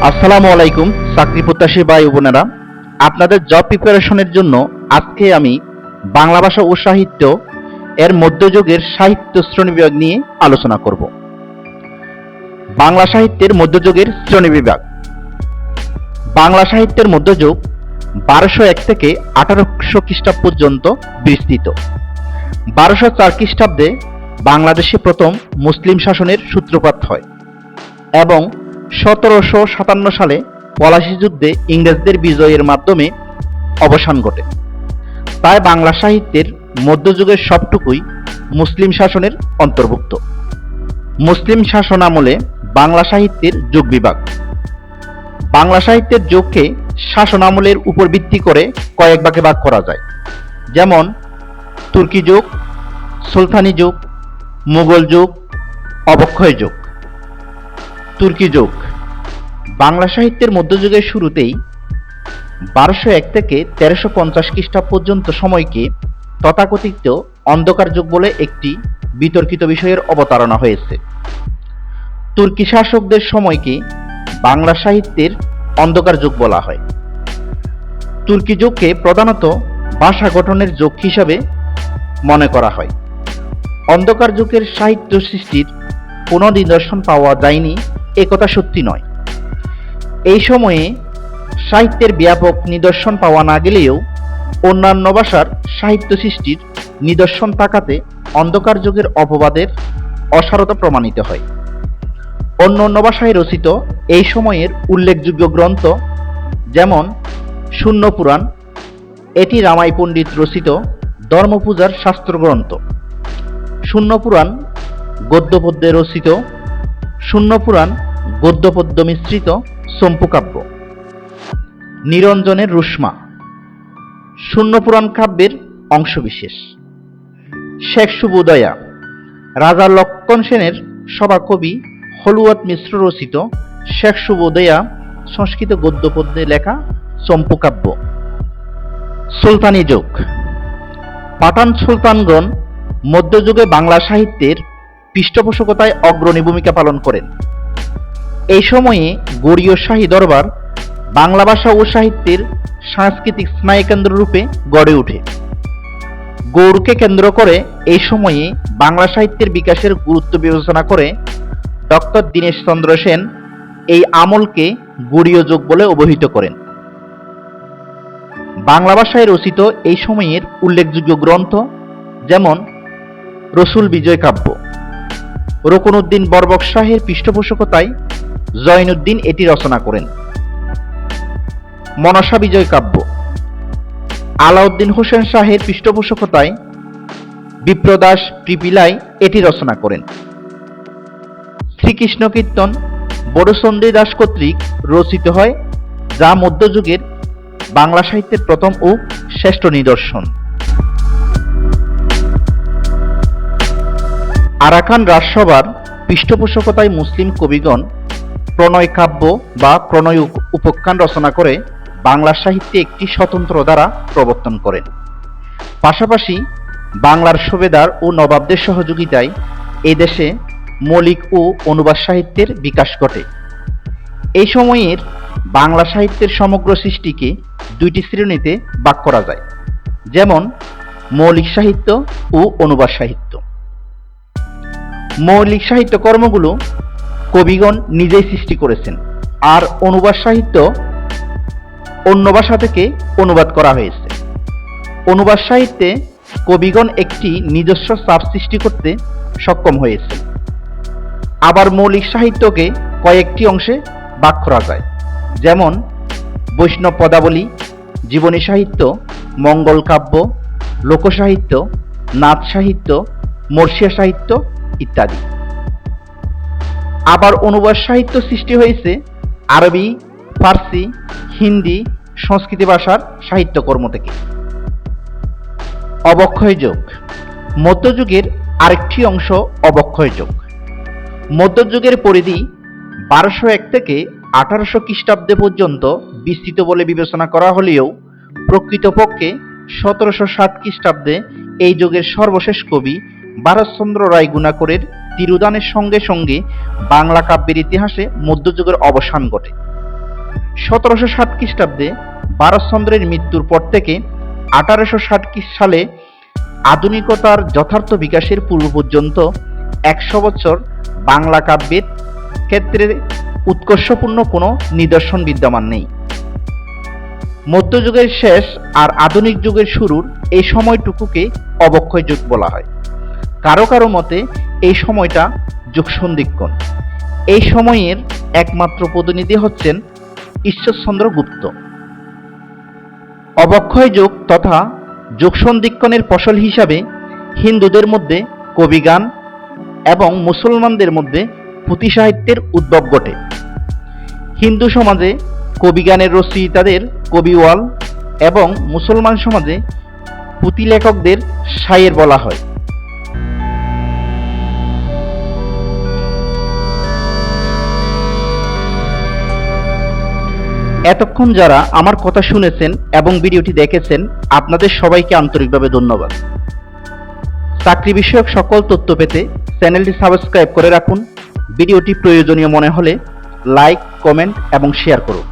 আসসালামু আলাইকুম চাকরি প্রত্যাশী ভাই ও বোনেরা, আপনাদের জব প্রিপারেশনের জন্য আজকে আমি বাংলা ভাষা ও সাহিত্য এর মধ্যযুগের সাহিত্য শ্রেণীবিভাগ নিয়ে আলোচনা করব। বাংলা সাহিত্যের মধ্যযুগের শ্রেণীবিভাগ। বাংলা সাহিত্যের মধ্যযুগ 1201 থেকে 1800 খ্রিস্টাব্দ পর্যন্ত বিস্তৃত। 1204 খ্রিস্টাব্দে বাংলাদেশে প্রথম মুসলিম শাসনের সূত্রপাত হয় এবং 1757 সালে পলাশী যুদ্ধে ইংরেজদের বিজয়ের মাধ্যমে অবসান ঘটে। তাই বাংলা সাহিত্যের মধ্যযুগের সবটুকুই মুসলিম শাসনের অন্তর্ভুক্ত। মুসলিম শাসন আমলে বাংলা সাহিত্যের যুগ বিভাগ। বাংলা সাহিত্যের যুগকে শাসন আমলের উপর ভিত্তি করে কয়েক ভাগে ভাগ করা যায়, যেমন তুর্কি যুগ, সুলতানি যুগ, মুঘল যুগ, অবক্ষয় যুগ। তুর্কি যুগ। বাংলা সাহিত্যের মধ্যযুগের শুরুতেই 1201 থেকে 1350 খ্রিস্টাব্দ পর্যন্ত সময়কে তথাকথিত অন্ধকার যুগ বলে একটি বিতর্কিত বিষয়ের অবতারণা হয়েছে। তুর্কি শাসকদের সময়কে বাংলা সাহিত্যের অন্ধকার যুগ বলা হয়। তুর্কি যুগকে প্রধানত ভাষা গঠনের যুগ হিসাবে মনে করা হয়। অন্ধকার যুগের সাহিত্য সৃষ্টির কোনো নিদর্শন পাওয়া যায়নি একথা সত্যি নয়। এই সময়ে সাহিত্যের ব্যাপক নিদর্শন পাওয়া না গেলেও অন্যান্য ভাষার সাহিত্য সৃষ্টির নিদর্শন থাকাতে অন্ধকার যুগের অপবাদের অসারতা প্রমাণিত হয়। অন্য ভাষায় রচিত এই সময়ের উল্লেখযোগ্য গ্রন্থ যেমন শূন্য পুরাণ, এটি রামাই পণ্ডিত রচিত ধর্মপূজার শাস্ত্রগ্রন্থ। শূন্য পুরাণ গদ্যপদ্যে রচিত, শূন্য পুরাণ গদ্যপদ্য মিশ্রিত চম্পুকাব্য। নিরঞ্জনের রুশমা শূন্য পুরাণ কাব্যের অংশবিশেষ। শেখ শুভোদয়া রাজা লক্ষণ সেনের সভাকবি হলুয়াত মিশ্র রচিত শেখ শুভোদয়া সংস্কৃত গদ্যপদ্যে লেখা চম্পুকাব্য। সুলতানি যুগ। পাঠান সুলতানগণ মধ্যযুগে বাংলা সাহিত্যের পৃষ্ঠপোষকতায় অগ্রণী ভূমিকা পালন করেন। এই সময়ে গৌড়ীয় শাহী দরবার বাংলা ভাষা ও সাহিত্যের সাংস্কৃতিক স্নায়ুকেন্দ্র রূপে গড়ে ওঠে। গৌড়কে কেন্দ্র করে এই সময়ে বাংলা সাহিত্যের বিকাশের গুরুত্ব বিবেচনা করে ডক্টর দীনেশ চন্দ্র সেন এই আমলকে গৌড়ীয় যুগ বলে অভিহিত করেন। বাংলা ভাষায় রচিত এই সময়ের উল্লেখযোগ্য গ্রন্থ যেমন রসুল বিজয় কাব্য। রুকনউদ্দিন বরবক শাহের পৃষ্ঠপোষকতায় জয়নুদ্দিন এটি রচনা করেন। মনসা বিজয় কাব্য। আলাউদ্দিন হোসেন শাহের পৃষ্ঠপোষকতায় বিপ্রদাস পিপিলাই এটি রচনা করেন। শ্রীকৃষ্ণ কীর্তন বড়চন্দ্রী দাস কর্তৃক রচিত হয়, যা মধ্যযুগের বাংলা সাহিত্যের প্রথম ও শ্রেষ্ঠ নিদর্শন। আরাকান রাজসভার পৃষ্ঠপোষকতায় মুসলিম কবিগণ প্রণয় কাব্য বা প্রণয় উপাখ্যান রচনা করে বাংলা সাহিত্যে একটি স্বতন্ত্র ধারা প্রবর্তন করেন। পাশাপাশি বাংলার সুবেদার ও নবাবদের সহযোগিতায় এই দেশে মৌলিক ও অনুবাদ সাহিত্যের বিকাশ ঘটে। এই সময়ের বাংলা সাহিত্যের সমগ্র সৃষ্টিকে দুইটি শ্রেণীতে ভাগ করা যায়, যেমন মৌলিক সাহিত্য ও অনুবাদ সাহিত্য। মৌলিক সাহিত্য কর্মগুলো কবিগণ নিজেই সৃষ্টি করেছেন, আর অনুবাদ সাহিত্য অন্য ভাষা থেকে অনুবাদ করা হয়েছে। অনুবাদ সাহিত্যে কবিগণ একটি নিজস্ব ছাপ সৃষ্টি করতে সক্ষম হয়েছে। আবার মৌলিক সাহিত্যকে কয়েকটি অংশে ভাগ করা যায়, যেমন বৈষ্ণব পদাবলী, জীবনী সাহিত্য, মঙ্গল কাব্য, লোকসাহিত্য, নাথ সাহিত্য, মর্ষিয়া সাহিত্য ইত্যাদি। আবার অনুবাদ সাহিত্য সৃষ্টি হয়েছে আরবি, ফার্সি, হিন্দি, সংস্কৃত ভাষার সাহিত্যকর্ম থেকে। অবক্ষয় যুগ। মধ্যযুগের আরেকটি অংশ অবক্ষয় যুগ। মধ্যযুগের পরিধি 1201 থেকে 1800 খ্রিস্টাব্দে পর্যন্ত বিস্তৃত বলে বিবেচনা করা হলেও প্রকৃতপক্ষে 1707 খ্রিস্টাব্দে এই যুগের সর্বশেষ কবি ভারতচন্দ্র রায় গুণাকরের তিরোধানের সঙ্গে সঙ্গে বাংলা কাব্যের ইতিহাসে মধ্যযুগের অবসান ঘটে। 1760 খ্রিস্টাব্দে ভারতচন্দ্রের মৃত্যুর পর থেকে 1860 সালে আধুনিকতার যথার্থ বিকাশের পূর্ব পর্যন্ত 100 বছর বাংলা কাব্যের ক্ষেত্রে উৎকর্ষপূর্ণ কোনো নিদর্শন বিদ্যমান নেই। মধ্যযুগের শেষ আর আধুনিক যুগের শুরুর এই সময়টুকুকে অবক্ষয় যুগ বলা হয়। কারো কারো মতে এই সময়টা যুগসন্ধিক্ষণ। এই সময়ের একমাত্র প্রতিনিধি হচ্ছেন ঈশ্বরচন্দ্র গুপ্ত। অবক্ষয় যুগ তথা যুগসন্ধিক্ষণের ফসল হিসাবে হিন্দুদের মধ্যে কবিগান এবং মুসলমানদের মধ্যে পুঁথি সাহিত্যের উদ্ভব ঘটে। হিন্দু সমাজে কবিগানের রচয়িতাদের কবিওয়াল এবং মুসলমান সমাজে পুঁথি লেখকদের শায়ের বলা হয়। এতক্ষণ যারা আমার কথা শুনেছেন এবং ভিডিওটি দেখেছেন, আপনাদের সবাইকে আন্তরিকভাবে ধন্যবাদ। চাকরি বিষয়ক সকল তথ্য পেতে চ্যানেলটি সাবস্ক্রাইব করে রাখুন। ভিডিওটি প্রয়োজনীয় মনে হলে লাইক, কমেন্ট এবং শেয়ার করুন।